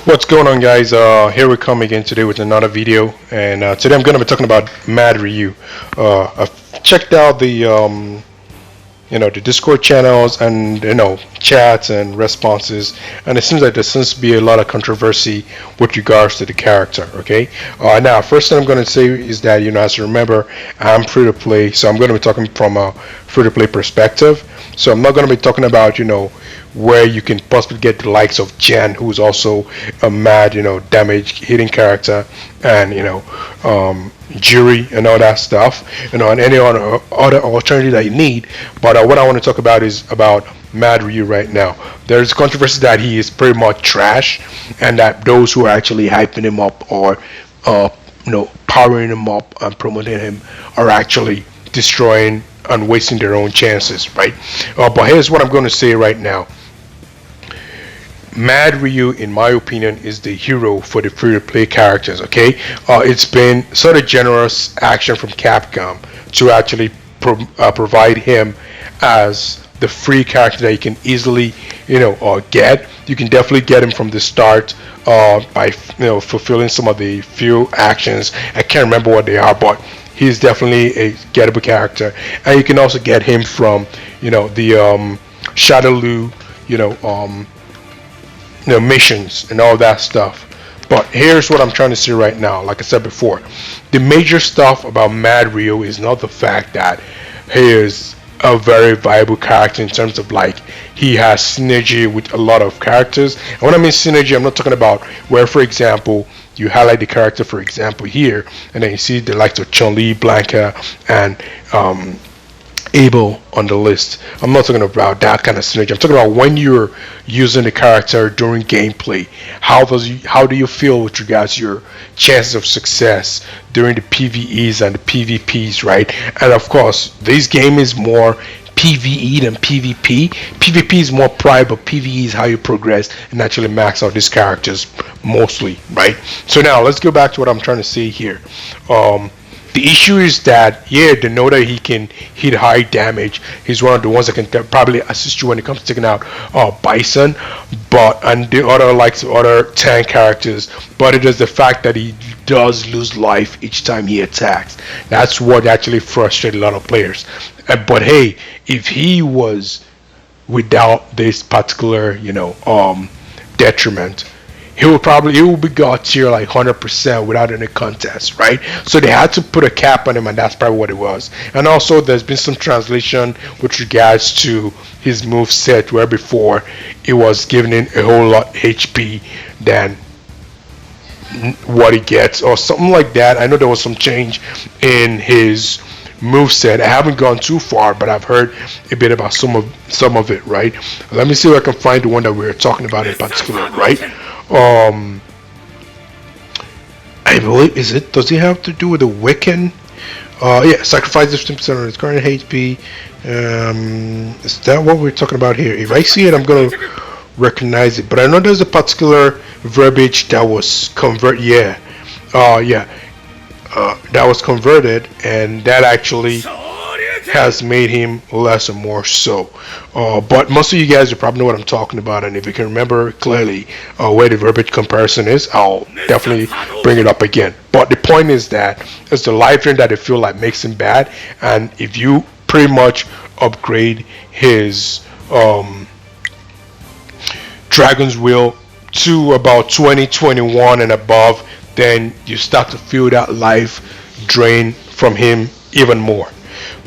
What's going on, guys? Here we come again today with another video, and today I'm going to be talking about Mad Ryu. I've checked out the Discord channels and chats and responses, and it seems like there seems to be a lot of controversy with regards to the character. Okay, now first thing I'm going to say is that as you remember, I'm free to play, so I'm going to be talking from a free to play perspective. So I'm not going to be talking about where you can possibly get the likes of Jen, who's also a mad, damage hitting character, and Jury and all that stuff, and any other alternative that you need. But what I want to talk about is about Mad Ryu right now. There's controversy that he is pretty much trash, and that those who are actually hyping him up or powering him up and promoting him are actually destroying and wasting their own chances, right? But here's what I'm going to say right now. Mad Ryu, in my opinion, is the hero for the free-to-play characters. Okay, it's been sort of generous action from Capcom to actually provide him as the free character that you can easily, get. You can definitely get him from the start by fulfilling some of the few actions. I can't remember what they are, but he's definitely a gettable character, and you can also get him from the Shadowloo, missions and all that stuff. But here's what I'm trying to say right now. Like I said before, the major stuff about Mad Ryu is not the fact that he is a very viable character in terms of like he has synergy with a lot of characters. And when I mean synergy, I'm not talking about where, for example, you highlight the character, for example, here, and then you see the likes of Chun-Li, Blanca, and Abel on the list. I'm not talking about that kind of synergy. I'm talking about when you're using the character during gameplay. How do you feel with regards to your chances of success during the PvEs and the PvPs, right? And of course, this game is more PvE than PvP. PvP is more pride, but PvE is how you progress and actually max out these characters mostly, right? So now let's go back to what I'm trying to say here. The issue is that, they know that he can hit high damage. He's one of the ones that can probably assist you when it comes to taking out Bison, and the other tank characters. But it is the fact that he does lose life each time he attacks. That's what actually frustrates a lot of players. But hey, if he was without this particular, detriment, he will be god tier like 100% without any contest, right? So they had to put a cap on him, and that's probably what it was. And also, there's been some translation with regards to his move set, where before it was giving him a whole lot HP than what he gets, or something like that. I know there was some change in his move set. I haven't gone too far, but I've heard a bit about some of it, right? Let me see if I can find the one that we were talking about in particular, right? I believe does it have to do with the Wiccan? Sacrifice 15% of his current HP. Is that what we're talking about here? If I see it, I'm gonna recognize it. But I know there's a particular verbiage that was that was converted, and that actually has made him less and more so. But most of you guys will probably know what I'm talking about, and if you can remember clearly where the verbiage comparison is, I'll definitely bring it up again. But the point is that it's the life drain that they feel like makes him bad, and if you pretty much upgrade his Dragon's Wheel to about 2021 and above, then you start to feel that life drain from him even more.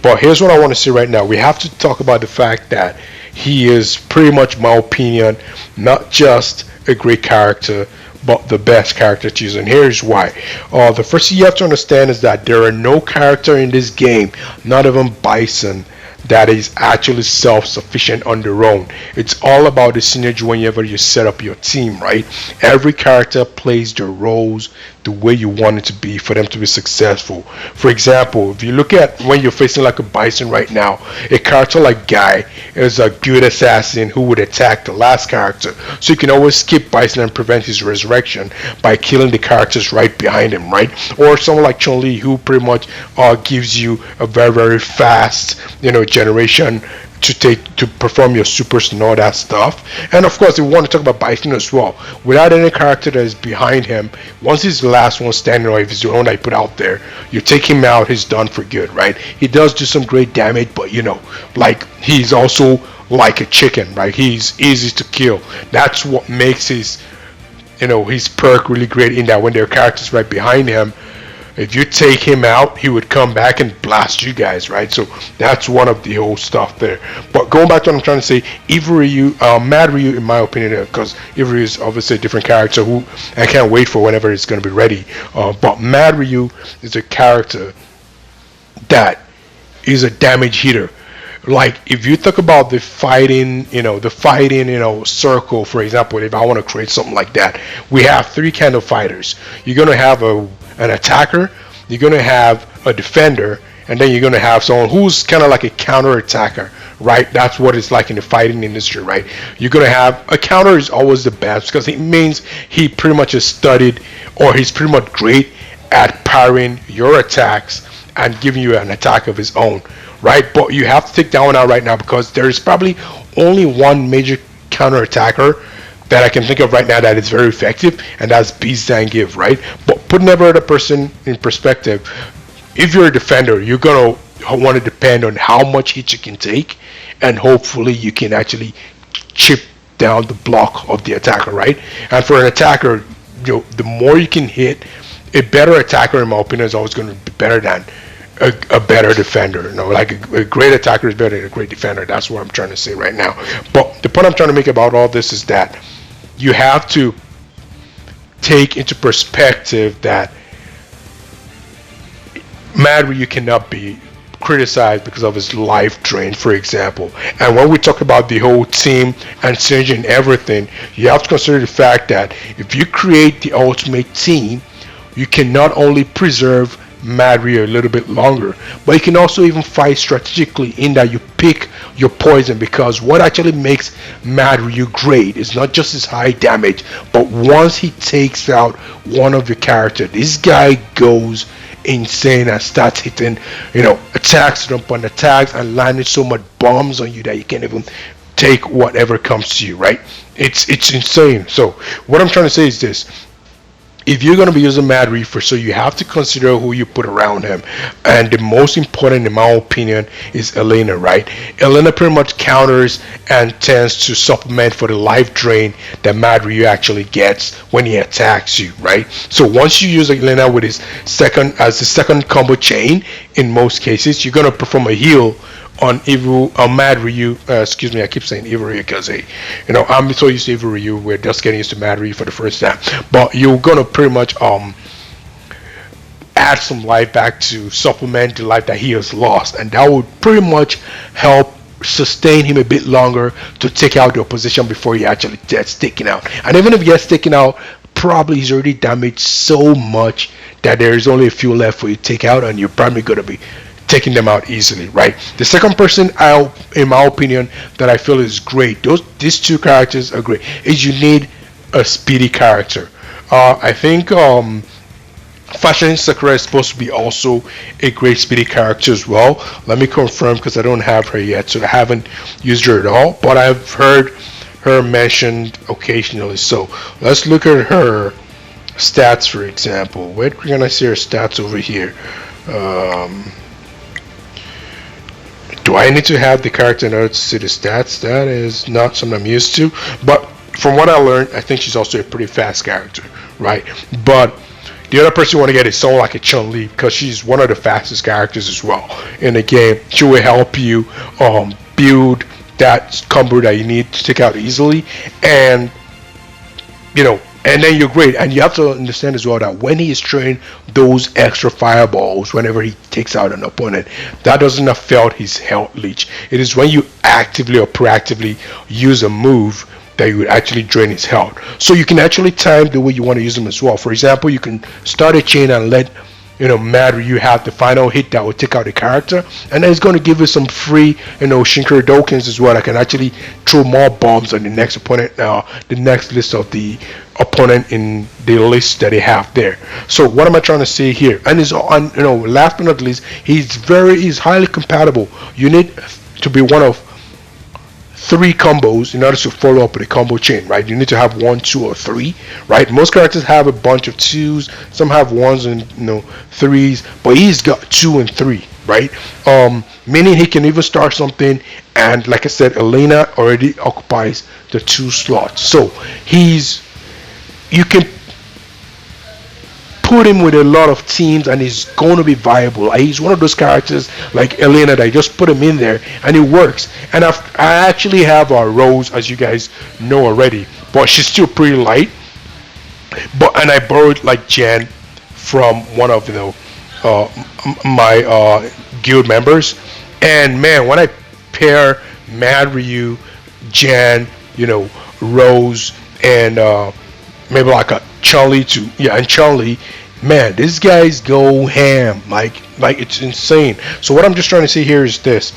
But here's what I want to say right now. We have to talk about the fact that he is pretty much, my opinion, not just a great character, but the best character to use. And here's why. The first thing you have to understand is that there are no character in this game, not even Bison, that is actually self-sufficient on their own. It's all about the synergy whenever you set up your team, right? Every character plays their roles the way you want it to be for them to be successful. For example, if you look at when you're facing like a Bison right now, a character like Guy is a good assassin who would attack the last character. So you can always skip Bison and prevent his resurrection by killing the characters right behind him, right? Or someone like Chun-Li, who pretty much gives you a very, very fast, generation to perform your supers and all that stuff. And of course, if we want to talk about Bison as well, without any character that is behind him, once he's the last one standing, or if he's the one that you put out there, you take him out, he's done for good, right? He does do some great damage, but like he's also like a chicken, right? He's easy to kill. That's what makes his perk really great, in that when there are characters right behind him, if you take him out, he would come back and blast you guys, right? So that's one of the whole stuff there. But going back to what I'm trying to say, Mad Ryu, in my opinion, because Evil Ryu is obviously a different character who I can't wait for whenever it's going to be ready. But Mad Ryu is a character that is a damage hitter. Like if you talk about the fighting circle, for example, if I want to create something like that, we have three kind of fighters. You're gonna have an attacker, you're gonna have a defender, and then you're gonna have someone who's kind of like a counter attacker, right? That's what it's like in the fighting industry, right? You're gonna have a counter is always the best because it means he pretty much has studied, or he's pretty much great at parrying your attacks and giving you an attack of his own, right? But you have to take that one out right now because there is probably only one major counter attacker that I can think of right now that is very effective, and that's Beast Zangief, right? But putting every other person in perspective, if you're a defender, you're gonna want to depend on how much hit you can take, and hopefully you can actually chip down the block of the attacker, right? And for an attacker, the more you can hit, a better attacker, in my opinion, is always going to be better than a better defender. Like a great attacker is better than a great defender. That's what I'm trying to say right now. But the point I'm trying to make about all this is that you have to take into perspective that Mad Ryu cannot be criticized because of his life drain, for example. And when we talk about the whole team and synergy and everything, you have to consider the fact that if you create the ultimate team, you can not only preserve Mad Ryu a little bit longer, but you can also even fight strategically, in that you pick your poison, because what actually makes Mad Ryu great is not just his high damage, but once he takes out one of your characters, this guy goes insane and starts hitting attacks upon attacks and landing so much bombs on you that you can't even take whatever comes to you, right? It's insane. So what I'm trying to say is this: if you're going to be using Mad Ryu, so you have to consider who you put around him. And the most important, in my opinion, is Elena, right? Elena pretty much counters and tends to supplement for the life drain that Mad Ryu actually gets when he attacks you, right? So once you use Elena with his the second combo chain, in most cases, you're going to perform a heal on Mad Ryu. Excuse me, I keep saying Evil Ryu because I'm so used to Evil Ryu. We're just getting used to Mad Ryu for the first time. But you're gonna pretty much add some life back to supplement the life that he has lost, and that would pretty much help sustain him a bit longer to take out the opposition before he actually gets taken out. And even if he gets taken out, probably he's already damaged so much that there is only a few left for you to take out, and you're probably gonna be taking them out easily, right? The second person, in my opinion, that I feel is great, these two characters are great, is you need a speedy character. I think Fashion Sakura is supposed to be also a great speedy character as well. Let me confirm, because I don't have her yet, so I haven't used her at all, but I've heard her mentioned occasionally. So let's look at her stats, for example. Where can I see her stats over here? Do I need to have the character in order to see the stats? That is not something I'm used to. But from what I learned, I think she's also a pretty fast character, right? But the other person you want to get is someone like a Chun-Li, because she's one of the fastest characters as well in the game. She will help you build that combo that you need to take out easily, and and then you're great. And you have to understand as well that when he is throwing those extra fireballs whenever he takes out an opponent, that doesn't affect his health leech. It is when you actively or proactively use a move that you would actually drain his health. So you can actually time the way you want to use him as well. For example, you can start a chain and let Mad Ryu have the final hit that will take out the character, and then it's going to give you some free Shinkara Dokens as well that can actually throw more bombs on the next opponent, the next list of the opponent in the list that they have there. So what am I trying to say here? And last but not least, he's highly compatible. You need to be one of three combos in order to follow up with a combo chain, right? You need to have one, two, or three, right? Most characters have a bunch of twos, some have ones and threes, but he's got two and three, right? Meaning he can even start something, and like I said, Elena already occupies the two slots, so he's you can put him with a lot of teams and he's going to be viable. Like, he's one of those characters like Elena that I just put him in there and it works. And I actually have Rose, as you guys know already, but she's still pretty light. But and I borrowed like Jan from one of my guild members, and man, when I pair Mad Ryu, Jan, Rose, and maybe like a Chun-Li too. Yeah, and Chun-Li, man, these guys go ham. Like it's insane. So what I'm just trying to say here is this: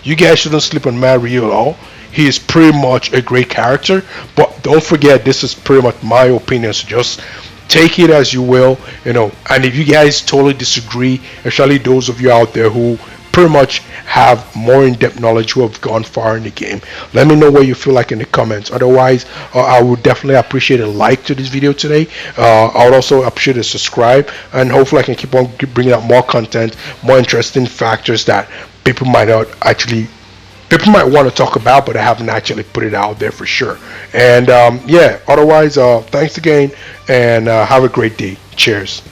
you guys shouldn't sleep on Mario at all. He is pretty much a great character, but don't forget this is pretty much my opinion. So just take it as you will. And if you guys totally disagree, especially those of you out there who pretty much have more in-depth knowledge, who have gone far in the game, let me know what you feel like in the comments. Otherwise, I would definitely appreciate a like to this video today. I would also appreciate a subscribe, and hopefully I can keep on bringing out more content, more interesting factors that people might not actually people might want to talk about, but I haven't actually put it out there for sure. And yeah, otherwise, thanks again, and have a great day. Cheers.